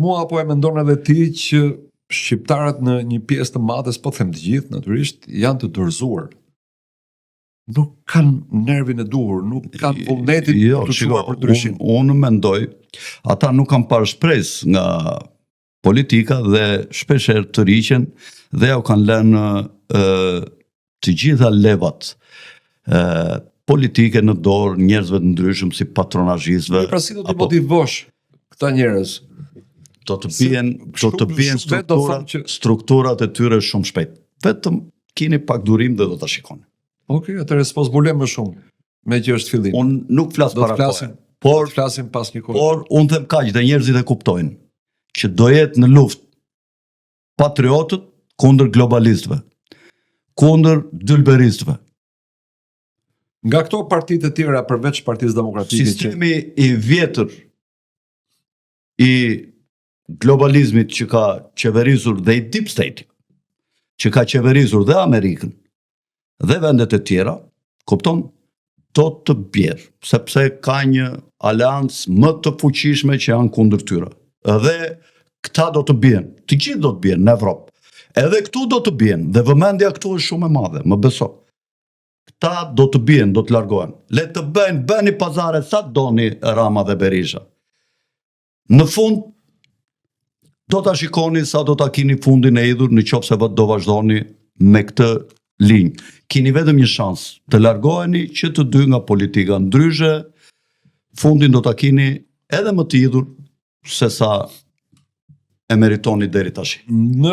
Mua apo e mendon edhe ti që shqiptarët në një pjesë të madhe, po them të gjithë natyrisht, janë të dorëzuar. Nuk kanë nervin e duhur, nuk kanë vullnetin të çuar për ndryshim. Unë mendoj, ata nuk kanë parë shpresë nga politika dhe shpeshherë të riqen dhe ja u kanë lënë të gjitha levat politike në dorë njerëzve të ndryshëm si patronazhistëve. Pra si do të motivosh këta njerëz? Do të bien strukturat e tyre shumë shpejt. Vetëm keni pak durim dhe do ta shikoni. Okej, atëherë s'po zbulojmë më shumë, me që është fillim. Unë nuk flas para kohë. Por flasim pas një kohë. Por unë them kaq dhe njerëzit e kuptojnë që do jetë në luftë patriotët kundër globalistëve, kundër dylberistëve. Nga këto partitë e tjera përveç Partisë Demokratike, sistemi i vjetër i globalizmit që ka qeverisur dhe i deep state, që ka qeverisur dhe Amerikën dhe vendet e tjera, kupton, do të bjerë, sepse ka një aleancë më të fuqishme që janë kundër tyre. Edhe këta do të bjen, të gjithë do të bjen në Evropë. Edhe këtu do të bjen, dhe vëmendja këtu është shumë e madhe, më beso. Këta do të bjen, do të largohen. Le të bëni pazare sa doni Rama dhe Berisha. Në fund, do të shikoni sa do të kini fundin e idhur në qoftë se do vazhdoni me këtë linjë. Kini vetëm një shans të largoheni që të dy nga politika ndryshe, fundin do të kini edhe më të idhur se sa e meritoni deri tash.